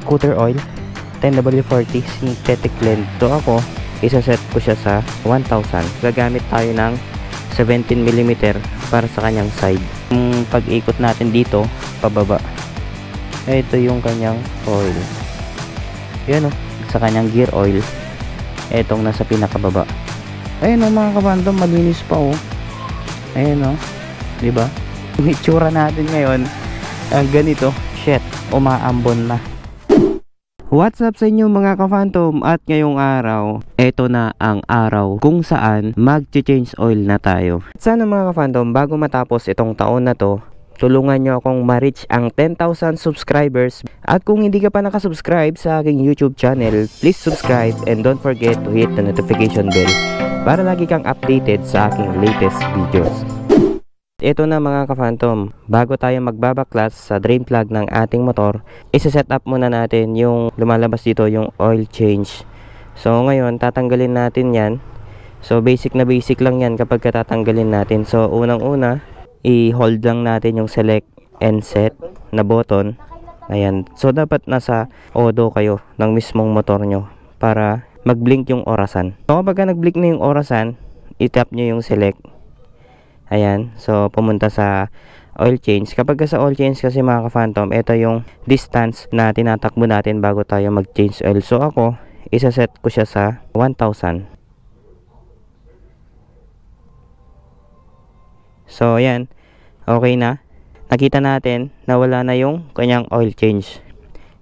scooter oil 10W40 synthetic blend. So ako, isa-set ko siya sa 1,000. Gagamit tayo ng 17mm para sa kanyang side. Yung pag-ikot natin dito, pababa. Ito yung kanyang oil. Yan o, sa kanyang gear oil. Etong nasa pinakababa. Ayun o mga kapandom, malinis pa o. Ayun o, diba? Yung itsura natin ngayon, ganito, shit, umaambon na. What's up sa inyo mga ka-phantom, at ngayong araw, eto na ang araw kung saan mag-change oil na tayo. Sana mga ka-phantom, bago matapos itong taon na to, tulungan nyo akong ma-reach ang 10,000 subscribers. At kung hindi ka pa nakasubscribe sa aking YouTube channel, please subscribe and don't forget to hit the notification bell para lagi kang updated sa aking latest videos. Ito na mga ka-phantom, bago tayo magbabaklas sa drain plug ng ating motor, isa-set up muna natin yung lumalabas dito, yung oil change. So ngayon, tatanggalin natin yan. So basic na basic lang yan kapag tatanggalin natin. So unang-una, i-hold lang natin yung select and set na button. Ayan, so dapat nasa odo kayo ng mismong motor nyo para mag-blink yung orasan. So kapag nag-blink na yung orasan, i-tap nyo yung select. Ayan, so pumunta sa oil change. Kapag sa oil change kasi mga ka-phantom, ito yung distance na tinatakbo natin bago tayo mag-change oil. So ako, isa-set ko siya sa 1,000. So ayan, okay na. Nakita natin na wala na yung kanyang oil change.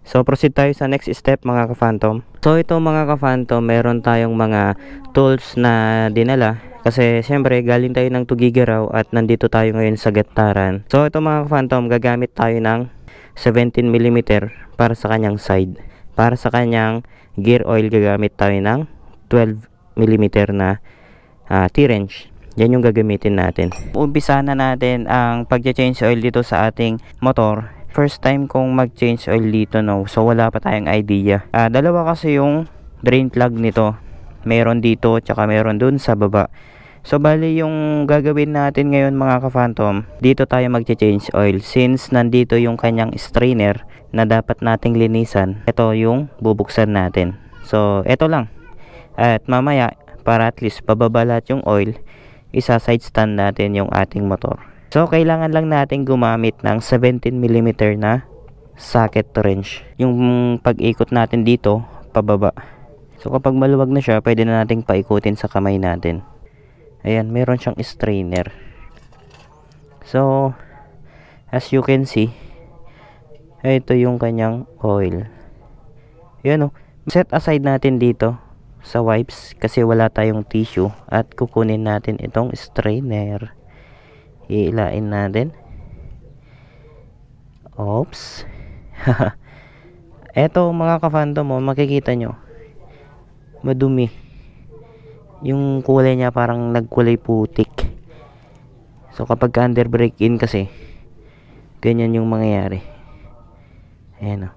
So proceed tayo sa next step mga ka-phantom. So ito mga ka-phantom, meron tayong mga tools na dinala. Kasi syempre galing tayo ng Tugigaraw at nandito tayo ngayon sa Getaran. So ito mga ka-phantom, gagamit tayo ng 17mm para sa kanyang side. Para sa kanyang gear oil, gagamit tayo ng 12mm na T-wrench. Yan yung gagamitin natin. Umpisa na natin ang pag-change oil dito sa ating motor. First time kong mag-change oil dito, no? So wala pa tayong idea. Dalawa kasi yung drain plug nito. Meron dito tsaka meron dun sa baba. So bali yung gagawin natin ngayon mga ka-phantom, dito tayo mag-change oil. Since nandito yung kanyang strainer na dapat nating linisan, ito yung bubuksan natin. So ito lang. At mamaya, para at least pababa lahat yung oil, isa side stand natin yung ating motor. So kailangan lang natin gumamit ng 17mm na socket wrench. Yung pag-ikot natin dito, pababa. So kapag maluwag na siya, pwede na nating paikutin sa kamay natin. Ayan, meron siyang strainer. So as you can see, ito yung kanyang oil. Ayan o. Set aside natin dito sa wipes kasi wala tayong tissue. At kukunin natin itong strainer. Iilain natin. Oops. Eto mga ka-phantom mo, makikita nyo, madumi. Yung kulay niya parang nagkulay putik. So kapag under break in kasi, ganyan yung mangyayari. Ayan o.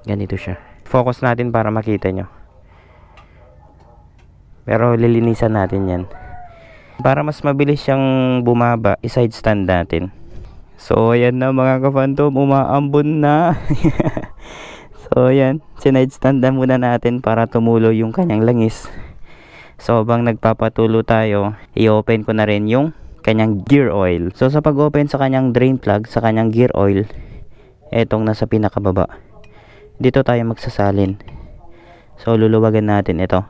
Ganito siya. Focus natin para makita nyo. Pero lilinisan natin yan. Para mas mabilis siyang bumaba, i-side stand natin. So ayan na mga ka-phantom, umaambon na. So ayan, sinide stand na muna natin para tumulo yung kanyang langis. So habang nagpapatulo tayo, i-open ko na rin yung kanyang gear oil. So sa pag-open sa kanyang drain plug, sa kanyang gear oil, etong nasa pinakababa, dito tayo magsasalin. So luluwagan natin ito.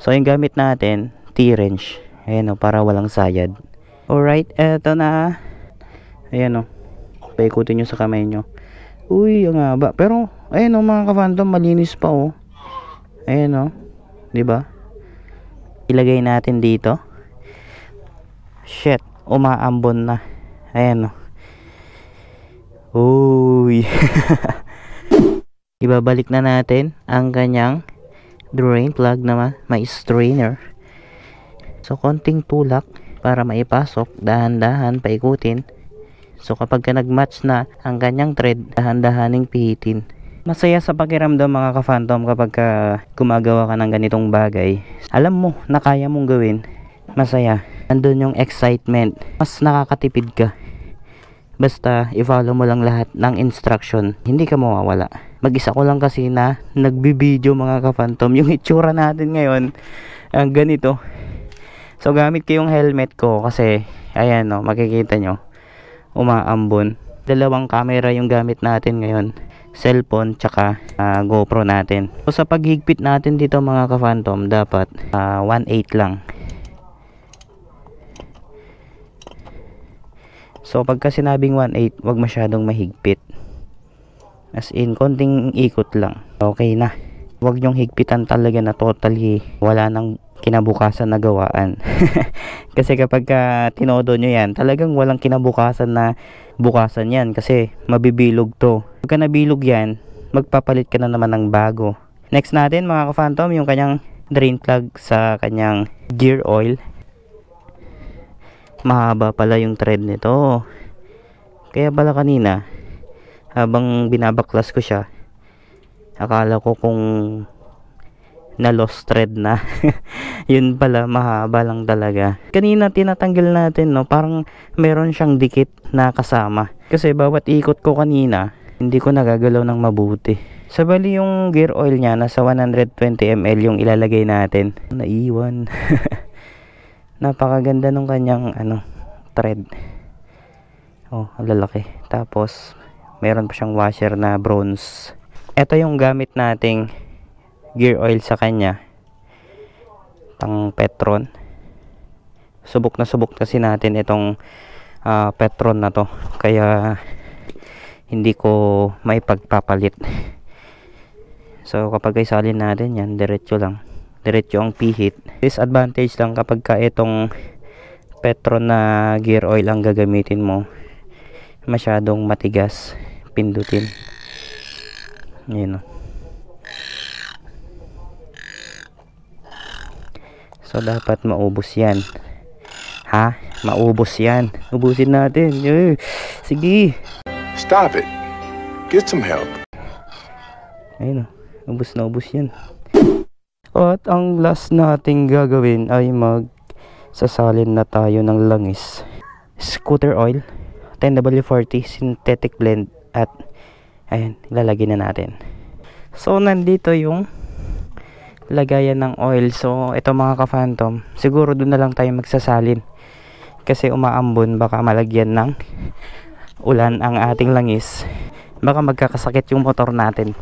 So yung gamit natin, T-wrench. Ayan o, para walang sayad. Alright, eto na. Ayan o, paikutin nyo sa kamay nyo. Uy, ang haba. Pero ayan o mga ka-phantom, malinis pa o. Ayan o, diba? Ilagay natin dito. Shit, umaambon na. Ayan o. Uy. Ibabalik na natin ang kanyang drain plug na may strainer. So konting tulak para maipasok, dahan-dahan paikutin. So kapag nag-match na ang kanyang thread, dahan-dahaning pihitin. Masaya sa pakiramdam mga ka-phantom kapag gumagawa ka ng ganitong bagay. Alam mo na kaya mong gawin. Masaya. Nandun yung excitement. Mas nakakatipid ka. Basta i-follow mo lang lahat ng instruction, hindi ka mawawala. Mag-isa ko lang kasi na nagbibideo mga ka-phantom. Yung itsura natin ngayon ang ganito. So gamit ko yung helmet ko kasi ayan no, makikita nyo umaambon. Dalawang camera yung gamit natin ngayon, cellphone tsaka GoPro natin. So sa paghigpit natin dito mga ka-phantom, dapat 1/8 lang. So pagka sinabing 1/8, wag masyadong mahigpit. As in, konting ikot lang. Okay na. Wag nyong higpitan talaga na totally wala nang kinabukasan na gawaan. Kasi kapag tinodo nyo yan, talagang walang kinabukasan na bukasan yan. Kasi mabibilog to. Pagka nabilog yan, magpapalit ka na naman ng bago. Next natin mga ka-phantom, yung kanyang drain plug sa kanyang gear oil. Mahaba pala yung thread nito. Kaya pala kanina habang binabaklas ko siya, akala ko kung na lost thread na. Yun pala, mahaba lang talaga. Kanina tinatanggal natin no, parang meron siyang dikit na kasama. Kasi bawat ikot ko kanina, hindi ko nagagalaw ng mabuti. Sa bali yung gear oil niya, nasa 120 ml yung ilalagay natin. Naiwan. Napakaganda nung kanyang thread. Oh, ang lalaki. Tapos meron pa siyang washer na bronze. Ito yung gamit nating gear oil sa kanya, pang Petron. Subok na kasi natin itong Petron na to, kaya hindi ko may pagpapalit. So kapag isalin natin yan, diretso lang, diretso ang pihit. Disadvantage lang kapag itong Petron na gear oil ang gagamitin mo, masyadong matigas pindutin. Yun o. So dapat maubos yan. Ha? Maubos yan. Ubusin natin. Sige. Stop it. Get some help. Ayun o. Ubos na ubos yan. At ang last nating gagawin ay magsasalin na tayo ng langis. Scooter oil 10W40 synthetic blend. At ayan, ilalagay na natin. So nandito yung lagayan ng oil. So ito mga ka-phantom, siguro doon na lang tayo magsasalin kasi umaambon, baka malagyan ng ulan ang ating langis, baka magkakasakit yung motor natin.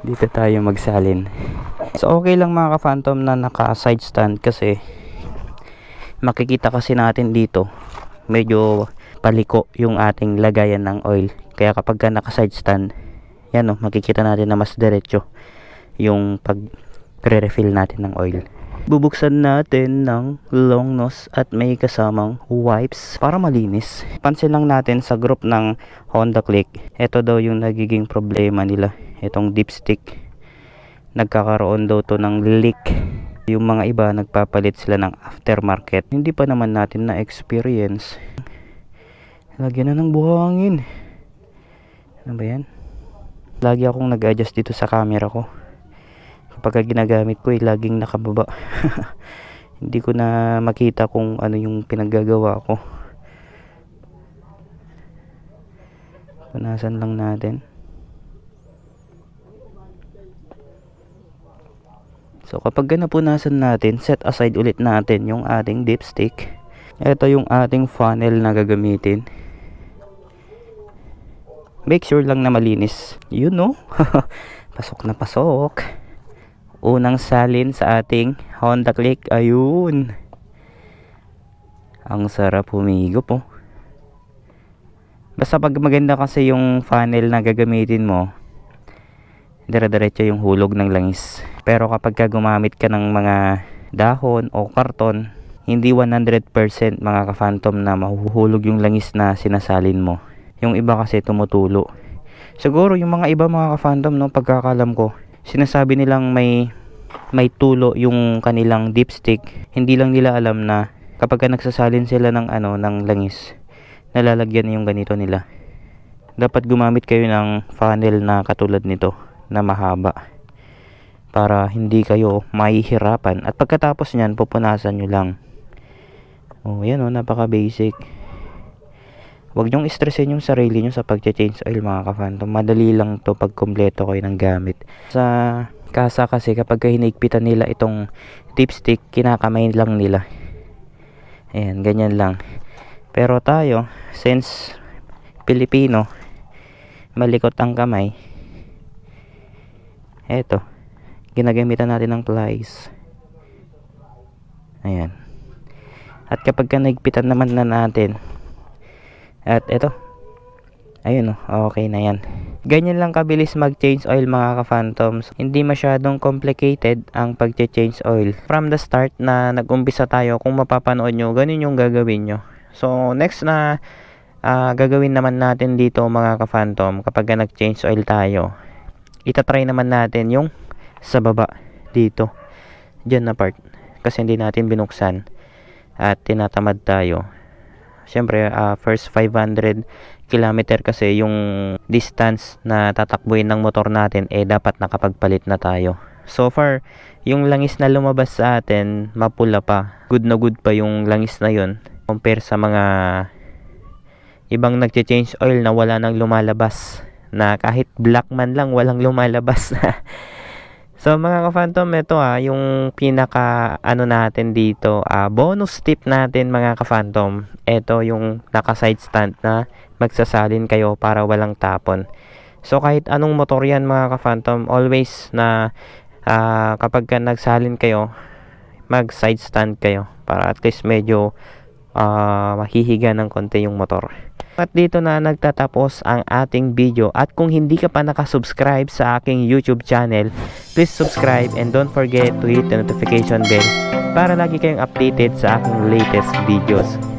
Dito tayo magsalin. So okay lang mga ka-phantom na naka side stand kasi makikita kasi natin dito medyo paliko yung ating lagayan ng oil. Kaya kapag naka side stand, yan o, makikita natin na mas diretso yung pag-refill natin ng oil. Bubuksan natin ng long nose at may kasamang wipes para malinis. Pansin lang natin sa group ng Honda Click, ito daw yung nagiging problema nila, itong dipstick. Nagkakaroon daw to ng leak. Yung mga iba nagpapalit sila ng aftermarket. Hindi pa naman natin na experience. Lagyan na ng buhangin. Ano ba yan? Lagi akong nag-adjust dito sa camera ko. Kapag ginagamit ko laging nakababa. Hindi ko na makita kung ano yung pinaggagawa ko. Punasan lang natin. So kapag napunasan natin, set aside ulit natin yung ating dipstick. Ito yung ating funnel na gagamitin. Make sure lang na malinis. You know? Pasok na pasok. Unang salin sa ating Honda Click. Ayun. Ang sarap humigop po. Basta pag maganda kasi yung funnel na gagamitin mo, dire-diretso yung hulog ng langis. Pero kapag gumamit ka ng mga dahon o karton, hindi 100% mga ka-phantom na mahuhulog yung langis na sinasalin mo. Yung iba kasi tumutulo. Siguro yung mga iba mga ka-phantom, no, pagkakalam ko, sinasabi nilang may tulo yung kanilang dipstick. Hindi lang nila alam na kapag nagsasalin sila ng ng langis, nalalagyan yung ganito nila. Dapat gumamit kayo ng funnel na katulad nito na mahaba para hindi kayo mahihirapan. At pagkatapos niyan, pupunasan nyo lang. Oh, yan oh, napaka basic. Huwag nyong stressin yung sarili nyo sa pag-change oil mga ka-phantom. Madali lang to pag kumpleto kayo ng gamit. Sa kasa kasi kapag hinigpitan nila itong dipstick, kinakamay lang nila. Ayan, ganyan lang. Pero tayo, since Pilipino, malikot ang kamay, eto, ginagamitan natin ng pliers. Ayan. At kapag nahigpitan naman na natin, at eto, ayun okay na yan. Ganyan lang kabilis mag-change oil mga ka-phantoms. Hindi masyadong complicated ang pag-change oil. From the start na nag-umpisa tayo, kung mapapanood nyo, ganun yung gagawin nyo. So next na gagawin naman natin dito mga ka-phantom, kapag nag-change oil tayo, itatry naman natin yung sa baba dito, dyan na part, kasi hindi natin binuksan at tinatamad tayo. Siyempre, first 500 kilometer kasi yung distance na tatakbuhin ng motor natin, dapat nakapagpalit na tayo. So far, yung langis na lumabas sa atin, mapula pa. Good na good pa yung langis na yun. Compare sa mga ibang nagche-change oil na wala nang lumalabas. Na kahit black man lang, walang lumalabas. So mga ka-phantom, ito yung pinaka natin dito, bonus tip natin mga ka-phantom. Ito yung naka side stand na magsasalin kayo para walang tapon. So kahit anong motor yan mga ka-phantom, always na kapag nagsalin kayo, mag side stand kayo para at least medyo mahihiga ng konti yung motor. At dito na nagtatapos ang ating video, at kung hindi ka pa nakasubscribe sa aking YouTube channel, please subscribe and don't forget to hit the notification bell para lagi kayong updated sa aking latest videos.